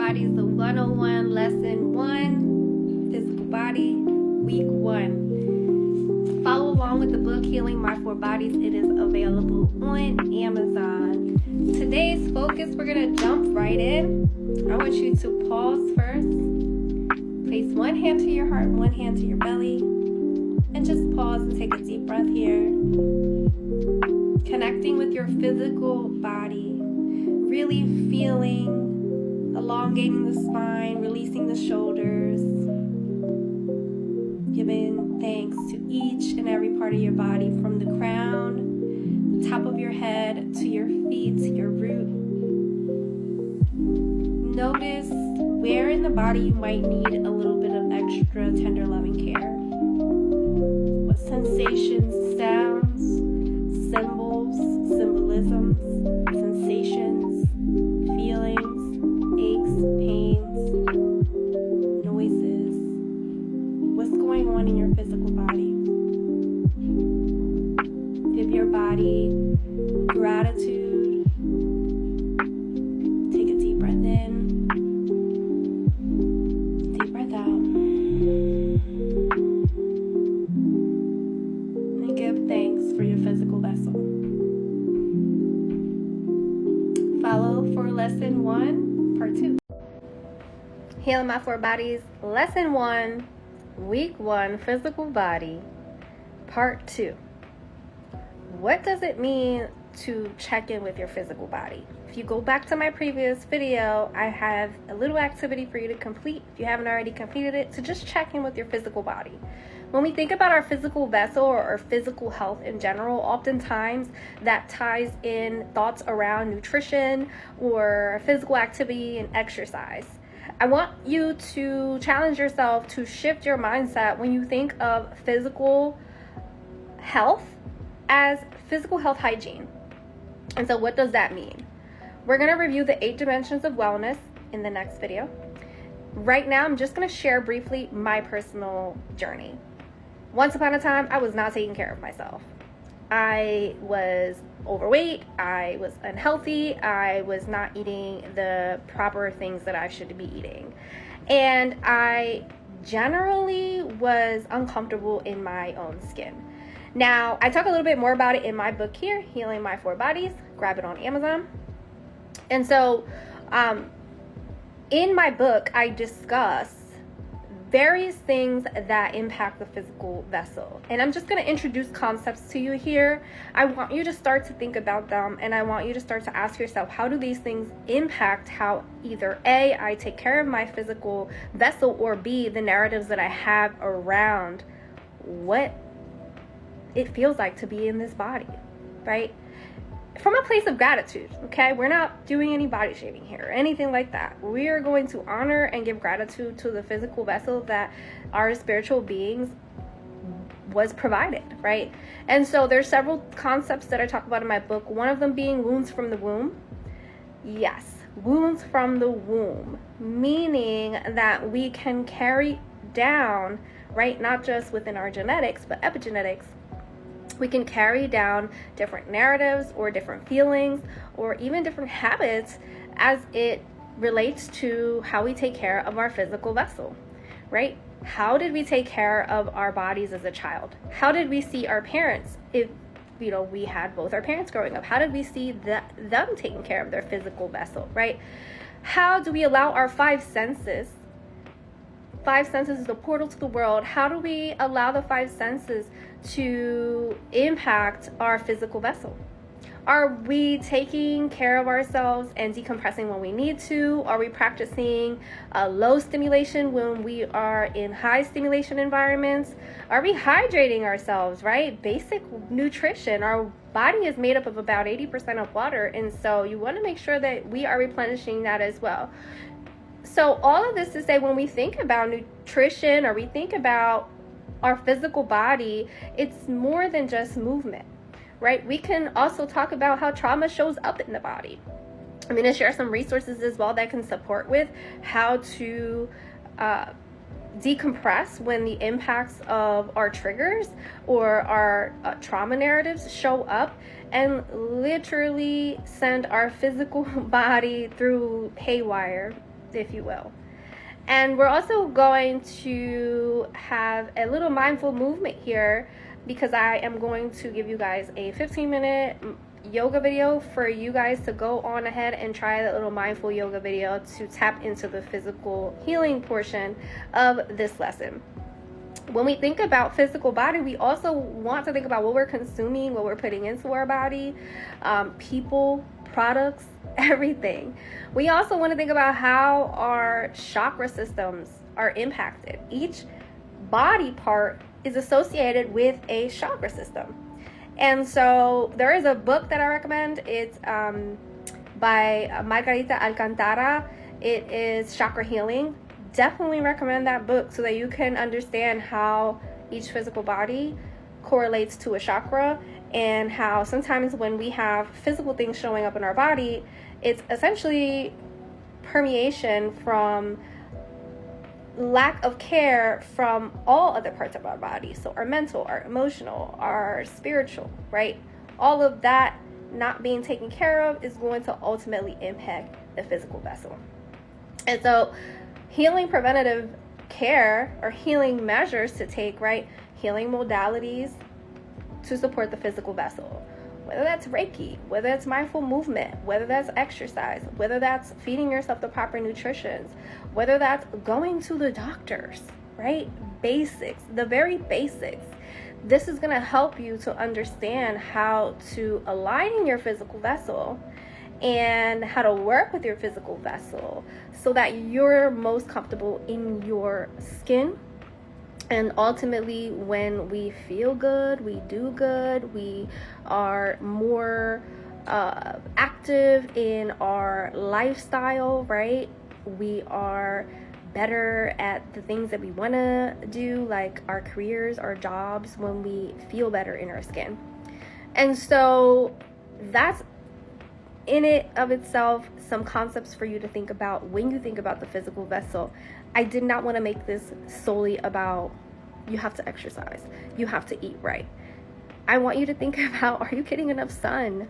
Bodies, the 101, Lesson 1, Physical Body, Week 1. Follow along with the book, Healing My Four Bodies. It is available on Amazon. Today's focus, we're going to jump right in. I want you to pause first. Place one hand to your heart, one hand to your belly. And just pause and take a deep breath here. Connecting with your physical body. Really feeling, elongating the spine, releasing the shoulders. Giving thanks to each and every part of your body, from the crown, the top of your head, to your feet, to your root. Notice where in the body you might need a little bit of extra tender loving care. What sensations, sounds, symbols, symbolisms, sensations, feelings, aches, pains, noises. What's going on in your physical body? Give your body gratitude. Take a deep breath in. Deep breath out. And give thanks for your physical vessel. Follow for Lesson 1, Part 2. Healing My Four Bodies, Lesson 1, Week 1, Physical Body, Part 2. What does it mean to check in with your physical body? If you go back to my previous video, I have a little activity for you to complete, if you haven't already completed it, to just check in with your physical body. When we think about our physical vessel or our physical health in general, oftentimes that ties in thoughts around nutrition or physical activity and exercise. I want you to challenge yourself to shift your mindset when you think of physical health as physical health hygiene. And so what does that mean? We're going to review the 8 dimensions of wellness in the next video. Right now, I'm just going to share briefly my personal journey. Once upon a time, I was not taking care of myself. I was overweight, I was unhealthy, I was not eating the proper things that I should be eating. And I generally was uncomfortable in my own skin. Now, I talk a little bit more about it in my book here, Healing My Four Bodies. Grab it on Amazon. And so, in my book, I discuss various things that impact the physical vessel. And I'm just going to introduce concepts to you here. I want you to start to think about them, and I want you to start to ask yourself, how do these things impact how either A, I take care of my physical vessel, or B, the narratives that I have around what it feels like to be in this body, right? From a place of gratitude, okay? We're not doing any body shaming here or anything like that. We are going to honor and give gratitude to the physical vessel that our spiritual beings was provided, right? And so there's several concepts that I talk about in my book, one of them being wounds from the womb. Yes, wounds from the womb, meaning that we can carry down, right, not just within our genetics, but epigenetics. We can carry down different narratives or different feelings or even different habits as it relates to how we take care of our physical vessel, right? How did we take care of our bodies as a child? How did we see our parents? If we had both our parents growing up, how did we see them taking care of their physical vessel, right? How do we allow our 5 senses? 5 senses is the portal to the world. How do we allow the 5 senses to impact our physical vessel? Are we taking care of ourselves and decompressing when we need to? Are we practicing low stimulation when we are in high stimulation environments? Are we hydrating ourselves, right? Basic nutrition. Our body is made up of about 80% of water, and so you want to make sure that we are replenishing that as well. So all of this to say, when we think about nutrition or we think about our physical body, it's more than just movement, right? We can also talk about how trauma shows up in the body. I'm going to share some resources as well that can support with how to decompress when the impacts of our triggers or our trauma narratives show up and literally send our physical body through haywire if you will. And we're also going to have a little mindful movement here, because I am going to give you guys a 15-minute yoga video for you guys to go on ahead and try that little mindful yoga video to tap into the physical healing portion of this lesson. When we think about physical body, we also want to think about what we're consuming, what we're putting into our body, people, products, everything. We also want to think about how our chakra systems are impacted. Each body part is associated with a chakra system. And so there is a book that I recommend. It's by Margarita Alcantara. It is Chakra Healing. Definitely recommend that book so that you can understand how each physical body correlates to a chakra, and how sometimes when we have physical things showing up in our body, it's essentially permeation from lack of care from all other parts of our body. So our mental, our emotional, our spiritual, right? All of that not being taken care of is going to ultimately impact the physical vessel. And so healing preventative care, or healing measures to take, right? Healing modalities to support the physical vessel. Whether that's Reiki, whether that's mindful movement, whether that's exercise, whether that's feeding yourself the proper nutrition, whether that's going to the doctors, right? Basics, the very basics. This is going to help you to understand how to align in your physical vessel and how to work with your physical vessel so that you're most comfortable in your skin. And ultimately, when we feel good, we do good, we are more active in our lifestyle, right? We are better at the things that we want to do, like our careers, our jobs, when we feel better in our skin. And so that's in it of itself some concepts for you to think about when you think about the physical vessel. I did not want to make this solely about you have to exercise, you have to eat right. I want you to think about, are you getting enough sun?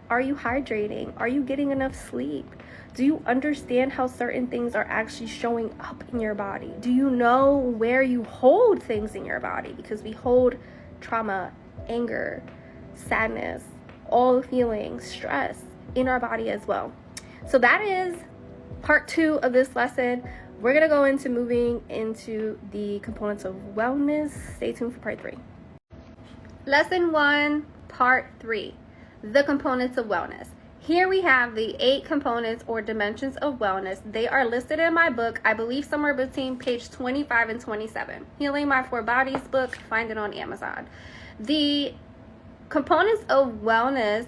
Are you hydrating? Are you getting enough sleep? Do you understand how certain things are actually showing up in your body? Do you know where you hold things in your body? Because we hold trauma, anger, sadness, all feelings, stress in our body as well. So that is part 2 of this lesson. We're going to go into moving into the components of wellness. Stay tuned for part 3. Lesson 1, part 3, the components of wellness. Here we have the 8 components or dimensions of wellness. They are listed in my book, I believe somewhere between page 25 and 27. Healing My 4 Bodies book, find it on Amazon. The components of wellness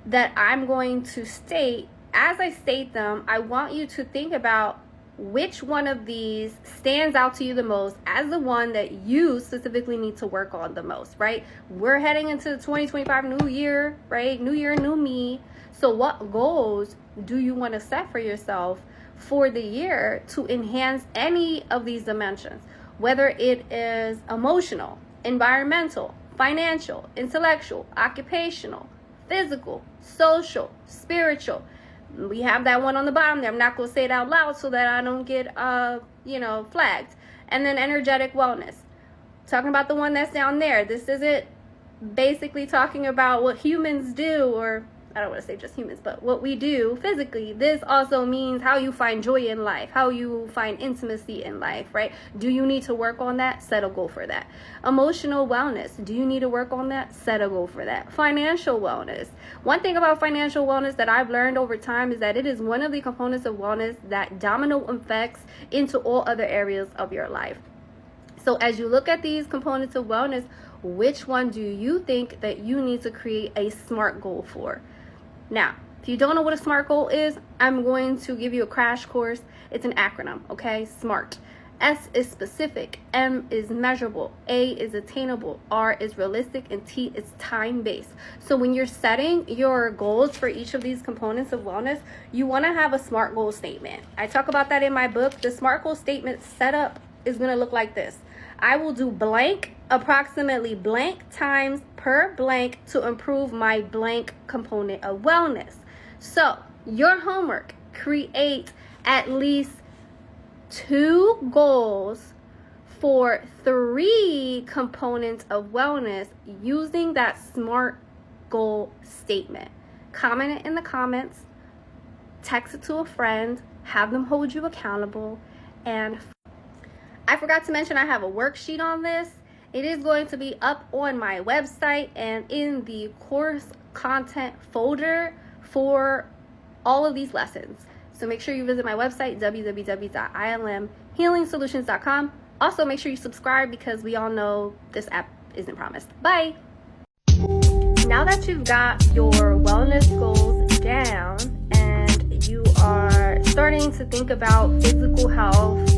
that I'm going to state, as I state them, I want you to think about which one of these stands out to you the most as the one that you specifically need to work on the most, right? We're heading into the 2025 new year, right? New year, new me. So what goals do you want to set for yourself for the year to enhance any of these dimensions? Whether it is emotional, environmental, financial, intellectual, occupational, physical, social, spiritual. We have that one on the bottom there. I'm not going to say it out loud so that I don't get, flagged. And then energetic wellness. Talking about the one that's down there. This isn't basically talking about what humans do, or I don't want to say just humans, but what we do physically. This also means how you find joy in life, how you find intimacy in life, right? Do you need to work on that? Set a goal for that. Emotional wellness. Do you need to work on that? Set a goal for that. Financial wellness. One thing about financial wellness that I've learned over time is that it is one of the components of wellness that domino effects into all other areas of your life. So as you look at these components of wellness, which one do you think that you need to create a SMART goal for? Now, if you don't know what a SMART goal is, I'm going to give you a crash course. It's an acronym, okay? SMART. S is specific, M is measurable, A is attainable, R is realistic, and T is time-based. So when you're setting your goals for each of these components of wellness, you want to have a SMART goal statement. I talk about that in my book. The SMART goal statement setup is going to look like this. I will do blank, approximately blank times per blank to improve my blank component of wellness. So your homework, create at least 2 goals for 3 components of wellness using that SMART goal statement. Comment it in the comments, text it to a friend, have them hold you accountable. And I forgot to mention I have a worksheet on this. It is going to be up on my website and in the course content folder for all of these lessons. So make sure you visit my website, www.ilmhealingsolutions.com. Also, make sure you subscribe because we all know this app isn't promised. Bye. Now that you've got your wellness goals down and you are starting to think about physical health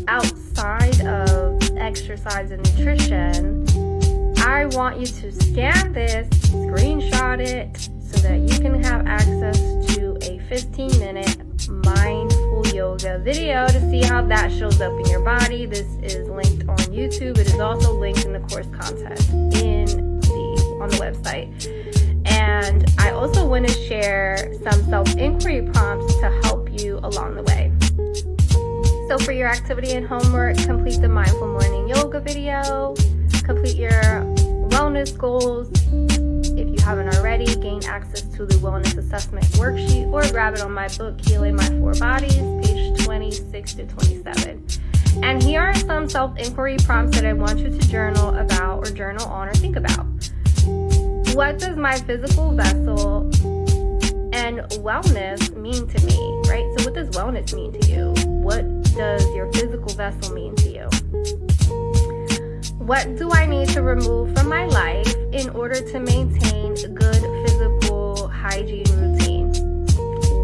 outside of exercise and nutrition, I want you to scan this, screenshot it, so that you can have access to a 15-minute mindful yoga video to see how that shows up in your body. This is linked on YouTube. It is also linked in the course content on the website. And I also want to share some self-inquiry prompts to help you along the way. So for your activity and homework, complete the mindful morning yoga video, complete your wellness goals. If you haven't already, gain access to the wellness assessment worksheet or grab it on my book, Healing My 4 Bodies, page 26 to 27. And here are some self-inquiry prompts that I want you to journal about or journal on or think about. What does my physical vessel and wellness mean to me, right? So what does wellness mean to you? What does your physical vessel mean to you? What do I need to remove from my life in order to maintain good physical hygiene routine?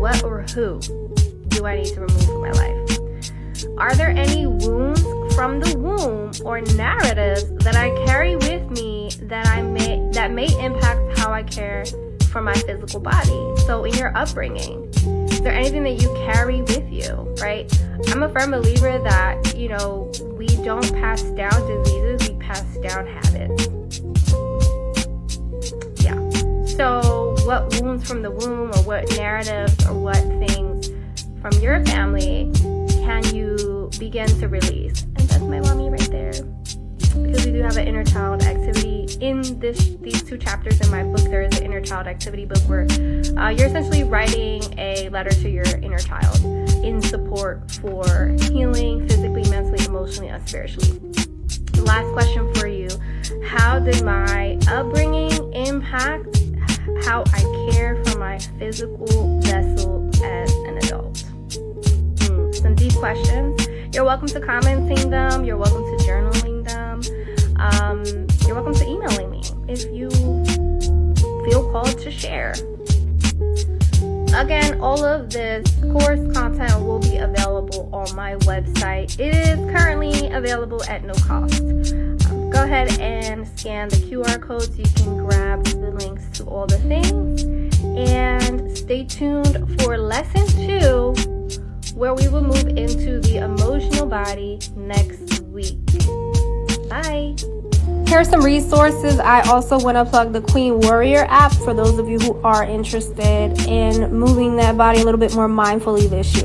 What or who do I need to remove from my life? Are there any wounds from the womb or narratives that I carry with me that may impact how I care for my physical body? So in your upbringing, is there anything that you carry with you, right? I'm a firm believer that, we don't pass down diseases, we pass down habits. Yeah. So what wounds from the womb or what narratives or what things from your family can you begin to release? And that's my mommy right there. Because we do have an inner child activity in these 2 chapters in my book. There is an inner child activity book where you're essentially writing a letter to your inner child in support for healing physically, mentally, emotionally, and spiritually. Last question for you. How did my upbringing impact how I care for my physical vessel as an adult? Some deep questions. You're welcome to commenting them. You're welcome to journaling them. You're welcome to emailing me if you feel called to share. Again, all of this course content will be available on my website. It is currently available at no cost. Go ahead and scan the QR code so you can grab the links to all the things. And stay tuned for lesson 2, where we will move into the emotional body next week. Bye. Here are some resources. I also want to plug the Queen Warrior app for those of you who are interested in moving that body a little bit more mindfully this year.